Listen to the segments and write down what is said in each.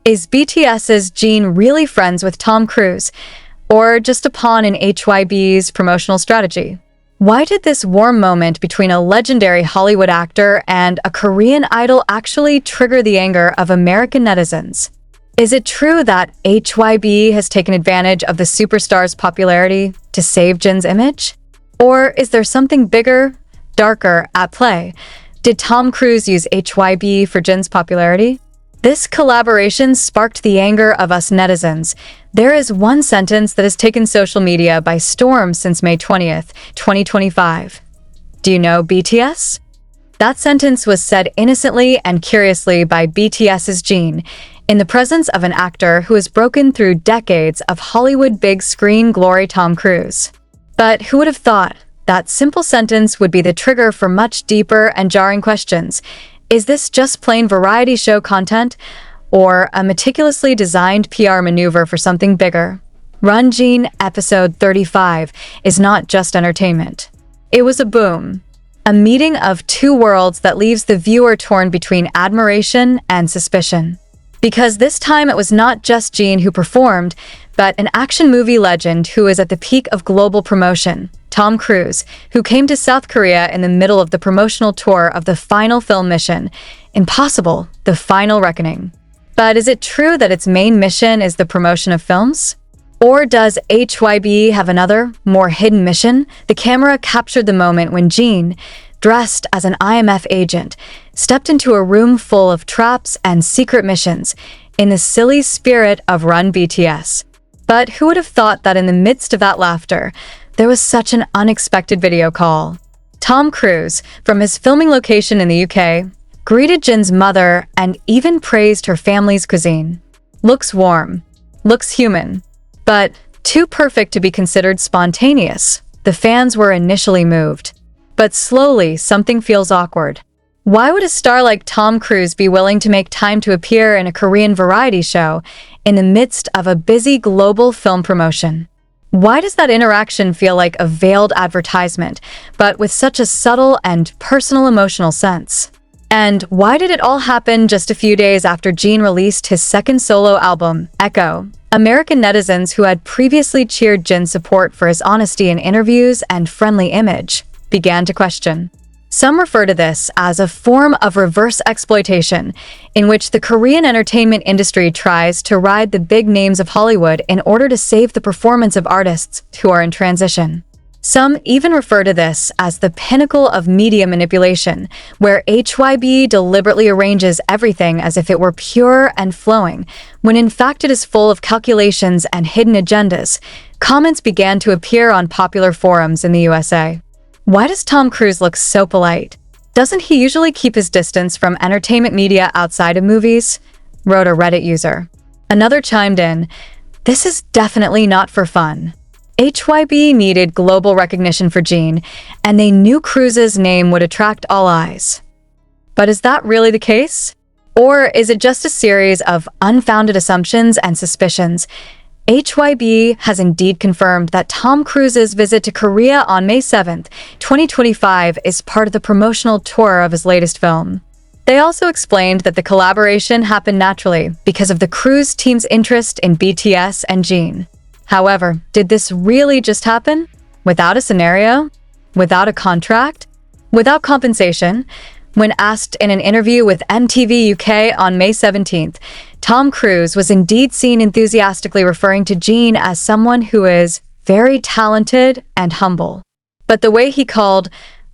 Is BTS's Jin really friends with Tom Cruise, or just a pawn in HYBE's promotional strategy? Why did this warm moment between a legendary Hollywood actor and a Korean idol actually trigger the anger of American netizens? Is it true that HYBE has taken advantage of the superstar's popularity to save Jin's image? Or is there something bigger, darker at play? Did Tom Cruise use HYBE for Jin's popularity? This collaboration sparked the anger of us netizens. There is one sentence that has taken social media by storm since May 20th, 2025. Do you know BTS? That sentence was said innocently and curiously by BTS's Jin, in the presence of an actor who has broken through decades of Hollywood big screen glory, Tom Cruise. But who would have thought that simple sentence would be the trigger for much deeper and jarring questions? Is this just plain variety show content, or a meticulously designed PR maneuver for something bigger? Run Jin episode 35 is not just entertainment. It was a boom, a meeting of two worlds that leaves the viewer torn between admiration and suspicion. Because this time it was not just Jin who performed, but an action movie legend who is at the peak of global promotion, Tom Cruise, who came to South Korea in the middle of the promotional tour of the final film mission, Impossible: The Final Reckoning. But is it true that its main mission is the promotion of films? Or does HYBE have another, more hidden mission? The camera captured the moment when Jin, dressed as an IMF agent, stepped into a room full of traps and secret missions, in the silly spirit of Run BTS. But who would have thought that in the midst of that laughter, there was such an unexpected video call? Tom Cruise, from his filming location in the UK, greeted Jin's mother and even praised her family's cuisine. Looks warm, looks human, but too perfect to be considered spontaneous. The fans were initially moved. But slowly, something feels awkward. Why would a star like Tom Cruise be willing to make time to appear in a Korean variety show in the midst of a busy global film promotion? Why does that interaction feel like a veiled advertisement, but with such a subtle and personal emotional sense? And why did it all happen just a few days after Jin released his second solo album, Echo? American netizens who had previously cheered Jin's support for his honesty in interviews and friendly image began to question. Some refer to this as a form of reverse exploitation, in which the Korean entertainment industry tries to ride the big names of Hollywood in order to save the performance of artists who are in transition. Some even refer to this as the pinnacle of media manipulation, where HYBE deliberately arranges everything as if it were pure and flowing, when in fact it is full of calculations and hidden agendas. Comments began to appear on popular forums in the USA. Why does Tom Cruise look so polite? Doesn't he usually keep his distance from entertainment media outside of movies? Wrote a Reddit user. Another chimed in, "This is definitely not for fun." HYBE needed global recognition for Jin, and they knew Cruise's name would attract all eyes. But is that really the case? Or is it just a series of unfounded assumptions and suspicions? HYBE has indeed confirmed that Tom Cruise's visit to Korea on May 7th, 2025 is part of the promotional tour of his latest film. They also explained that the collaboration happened naturally because of the Cruise team's interest in BTS and Jin. However, did this really just happen? Without a scenario? Without a contract? Without compensation? When asked in an interview with MTV UK on May 17th, Tom Cruise was indeed seen enthusiastically referring to Jin as someone who is very talented and humble. But the way he called,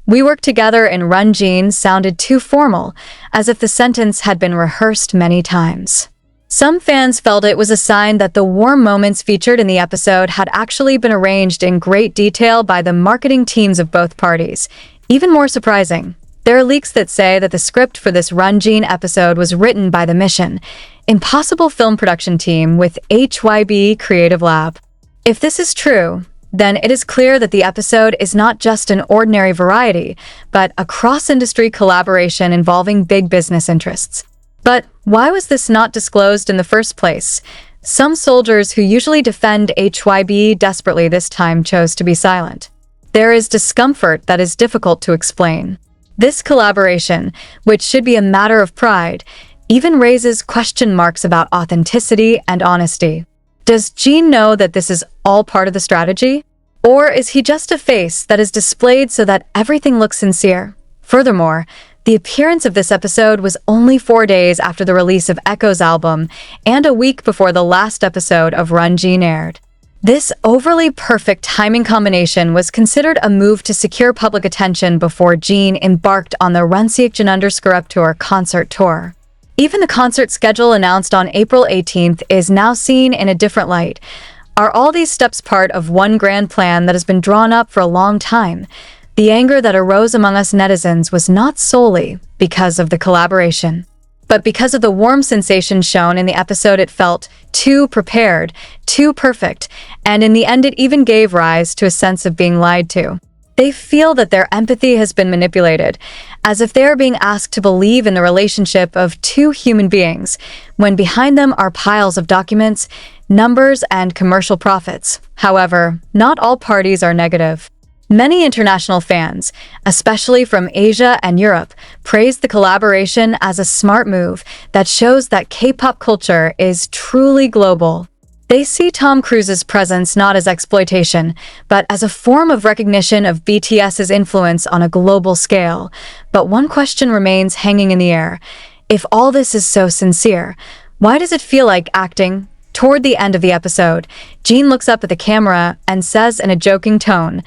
"We work together in Run Jin" sounded too formal, as if the sentence had been rehearsed many times. Some fans felt it was a sign that the warm moments featured in the episode had actually been arranged in great detail by the marketing teams of both parties. Even more surprising, there are leaks that say that the script for this Run Jin episode was written by the Mission, Impossible film production team with HYBE Creative Lab. If this is true, then it is clear that the episode is not just an ordinary variety, but a cross-industry collaboration involving big business interests. But why was this not disclosed in the first place? Some soldiers who usually defend HYBE desperately this time chose to be silent. There is discomfort that is difficult to explain. This collaboration, which should be a matter of pride, even raises question marks about authenticity and honesty. Does Jin know that this is all part of the strategy? Or is he just a face that is displayed so that everything looks sincere? Furthermore, the appearance of this episode was only 4 days after the release of Echo's album and a week before the last episode of Run Jin aired. This overly perfect timing combination was considered a move to secure public attention before Jin embarked on the Run seokjin Up Tour concert tour. Even the concert schedule announced on April 18th is now seen in a different light. Are all these steps part of one grand plan that has been drawn up for a long time? The anger that arose among us netizens was not solely because of the collaboration, but because of the warm sensation shown in the episode. It felt too prepared, too perfect, and in the end it even gave rise to a sense of being lied to. They feel that their empathy has been manipulated, as if they are being asked to believe in the relationship of two human beings, when behind them are piles of documents, numbers, and commercial profits. However, not all parties are negative. Many international fans, especially from Asia and Europe, praised the collaboration as a smart move that shows that K-pop culture is truly global. They see Tom Cruise's presence not as exploitation, but as a form of recognition of BTS's influence on a global scale. But one question remains hanging in the air. If all this is so sincere, why does it feel like acting? Toward the end of the episode, Jin looks up at the camera and says in a joking tone,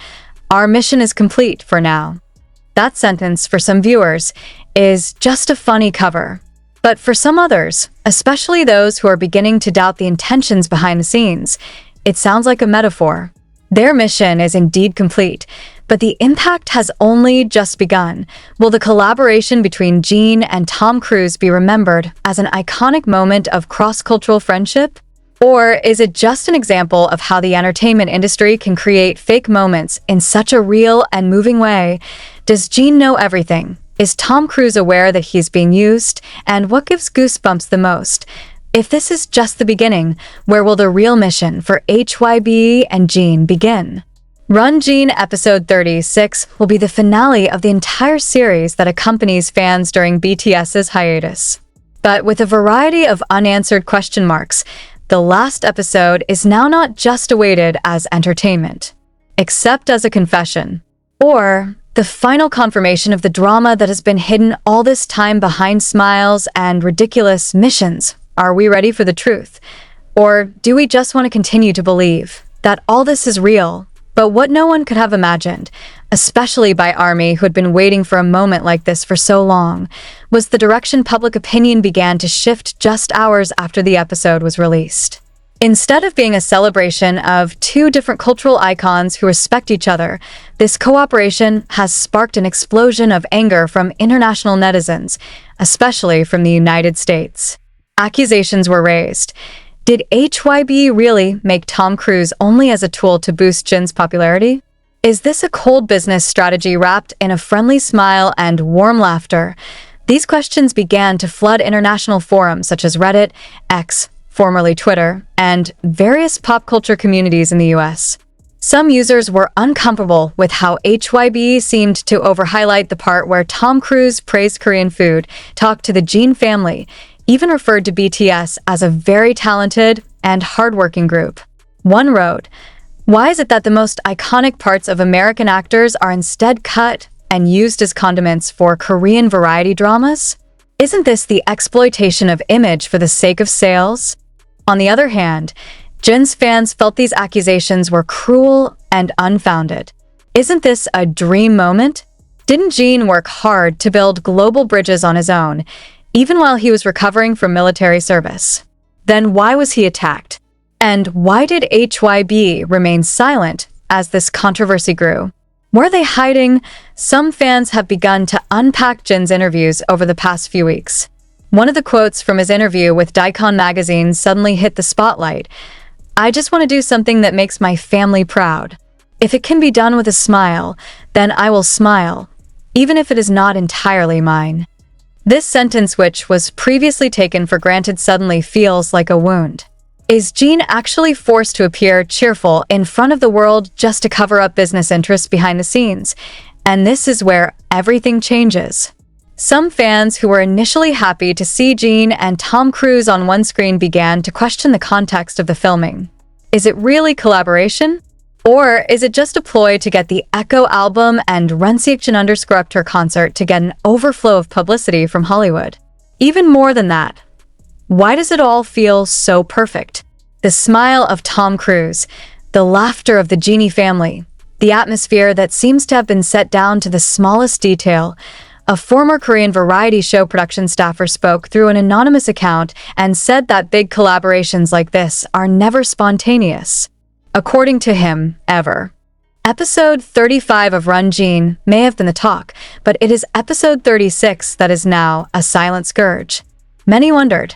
"Our mission is complete for now." That sentence, for some viewers, is just a funny cover. But for some others, especially those who are beginning to doubt the intentions behind the scenes, it sounds like a metaphor. Their mission is indeed complete, but the impact has only just begun. Will the collaboration between Jin and Tom Cruise be remembered as an iconic moment of cross-cultural friendship? Or is it just an example of how the entertainment industry can create fake moments in such a real and moving way? Does Jin know everything? Is Tom Cruise aware that he's being used? And what gives goosebumps the most? If this is just the beginning, where will the real mission for HYBE and Jin begin? Run Jin episode 36 will be the finale of the entire series that accompanies fans during BTS's hiatus. But with a variety of unanswered question marks, the last episode is now not just awaited as entertainment, except as a confession, or the final confirmation of the drama that has been hidden all this time behind smiles and ridiculous missions. Are we ready for the truth? Or do we just want to continue to believe that all this is real? But what no one could have imagined, especially by ARMY who had been waiting for a moment like this for so long, was the direction public opinion began to shift just hours after the episode was released. Instead of being a celebration of two different cultural icons who respect each other, this cooperation has sparked an explosion of anger from international netizens, especially from the United States. Accusations were raised. Did HYBE really make Tom Cruise only as a tool to boost Jin's popularity? Is this a cold business strategy wrapped in a friendly smile and warm laughter? These questions began to flood international forums such as Reddit, X, formerly Twitter, and various pop culture communities in the US. Some users were uncomfortable with how HYBE seemed to overhighlight the part where Tom Cruise praised Korean food, talked to the Jin family, even referred to BTS as a very talented and hardworking group. One wrote, "Why is it that the most iconic parts of American actors are instead cut and used as condiments for Korean variety dramas? Isn't this the exploitation of image for the sake of sales?" On the other hand, Jin's fans felt these accusations were cruel and unfounded. Isn't this a dream moment? Didn't Jin work hard to build global bridges on his own, even while he was recovering from military service? Then why was he attacked? And why did HYBE remain silent as this controversy grew? Were they hiding? Some fans have begun to unpack Jin's interviews over the past few weeks. One of the quotes from his interview with Daikon magazine suddenly hit the spotlight. "I just want to do something that makes my family proud. If it can be done with a smile, then I will smile, even if it is not entirely mine." This sentence, which was previously taken for granted, suddenly feels like a wound. Is Jin actually forced to appear cheerful in front of the world just to cover up business interests behind the scenes? And this is where everything changes. Some fans who were initially happy to see Jin and Tom Cruise on one screen began to question the context of the filming. Is it really collaboration? Or is it just a ploy to get the Echo album and Run seokjin tour concert to get an overflow of publicity from Hollywood? Even more than that, why does it all feel so perfect? The smile of Tom Cruise, the laughter of the Genie family, the atmosphere that seems to have been set down to the smallest detail. A former Korean variety show production staffer spoke through an anonymous account and said that big collaborations like this are never spontaneous. According to him, ever. Episode 35 of Run Jin may have been the talk, but it is episode 36 that is now a silent scourge. Many wondered,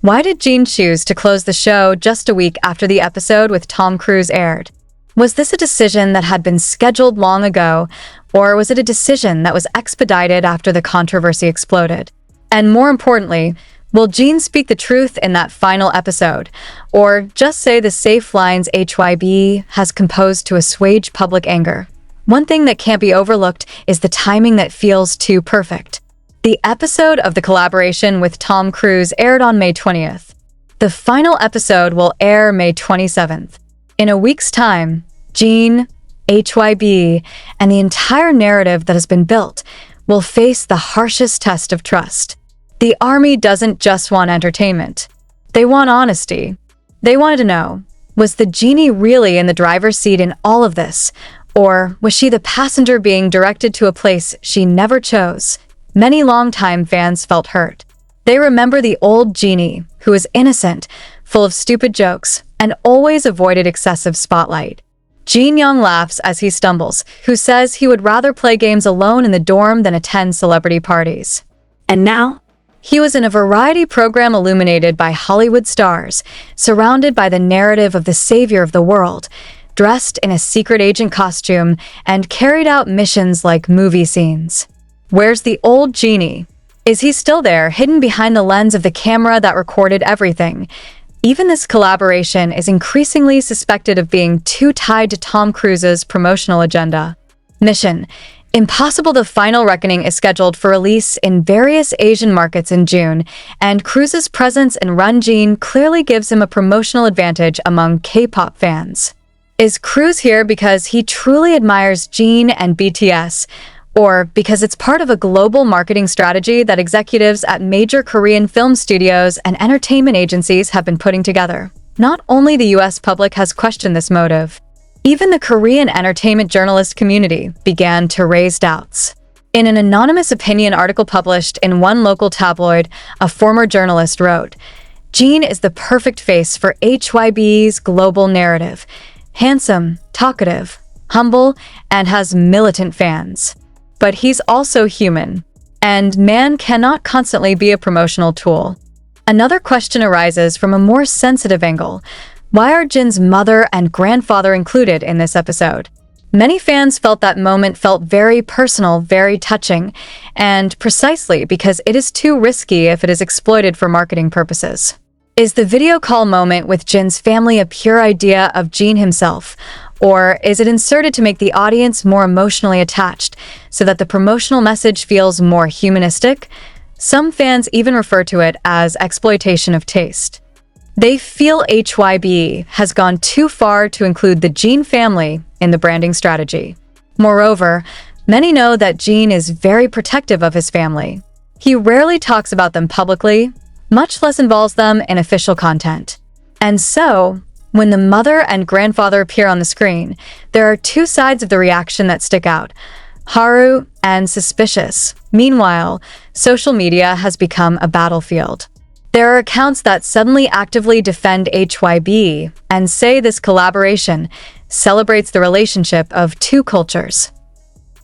why did Jin choose to close the show just a week after the episode with Tom Cruise aired? Was this a decision that had been scheduled long ago, or was it a decision that was expedited after the controversy exploded? And more importantly, will Jin speak the truth in that final episode, or just say the safe lines HYBE has composed to assuage public anger? One thing that can't be overlooked is the timing that feels too perfect. The episode of the collaboration with Tom Cruise aired on May 20th. The final episode will air May 27th. In a week's time, Jin, HYBE, and the entire narrative that has been built will face the harshest test of trust. The army doesn't just want entertainment. They want honesty. They wanted to know, was the Genie really in the driver's seat in all of this? Or was she the passenger being directed to a place she never chose? Many longtime fans felt hurt. They remember the old Genie, who was innocent, full of stupid jokes, and always avoided excessive spotlight. Jin Young laughs as he stumbles, who says he would rather play games alone in the dorm than attend celebrity parties. And now? He was in a variety program illuminated by Hollywood stars, surrounded by the narrative of the savior of the world, dressed in a secret agent costume, and carried out missions like movie scenes. Where's the old Genie? Is he still there, hidden behind the lens of the camera that recorded everything? Even this collaboration is increasingly suspected of being too tied to Tom Cruise's promotional agenda. Mission: Impossible The Final Reckoning is scheduled for release in various Asian markets in June, and Cruise's presence in Run Jin clearly gives him a promotional advantage among K-pop fans. Is Cruise here because he truly admires Jin and BTS, or because it's part of a global marketing strategy that executives at major Korean film studios and entertainment agencies have been putting together? Not only the US public has questioned this motive. Even the Korean entertainment journalist community began to raise doubts. In an anonymous opinion article published in one local tabloid, a former journalist wrote, "Jin is the perfect face for HYBE's global narrative. Handsome, talkative, humble, and has militant fans. But he's also human, and man cannot constantly be a promotional tool." Another question arises from a more sensitive angle. Why are Jin's mother and grandfather included in this episode? Many fans felt that moment felt very personal, very touching, and precisely because it is too risky if it is exploited for marketing purposes. Is the video call moment with Jin's family a pure idea of Jin himself, or is it inserted to make the audience more emotionally attached so that the promotional message feels more humanistic? Some fans even refer to it as exploitation of taste. They feel HYBE has gone too far to include the Jin family in the branding strategy. Moreover, many know that Jin is very protective of his family. He rarely talks about them publicly, much less involves them in official content. And so, when the mother and grandfather appear on the screen, there are two sides of the reaction that stick out: haru and suspicious. Meanwhile, social media has become a battlefield. There are accounts that suddenly actively defend HYBE and say this collaboration celebrates the relationship of two cultures.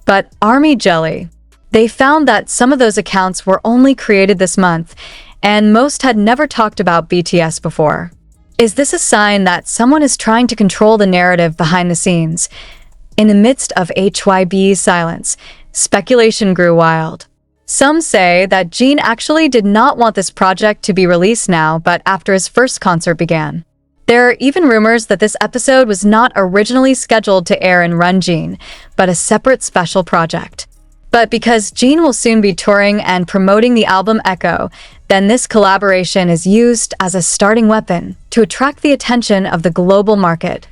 But Army Jelly, they found that some of those accounts were only created this month, and most had never talked about BTS before. Is this a sign that someone is trying to control the narrative behind the scenes? In the midst of HYBE's silence, speculation grew wild. Some say that Jin actually did not want this project to be released now, but after his first concert began. There are even rumors that this episode was not originally scheduled to air in Run Jin, but a separate special project. But because Jin will soon be touring and promoting the album Echo, then this collaboration is used as a starting weapon to attract the attention of the global market.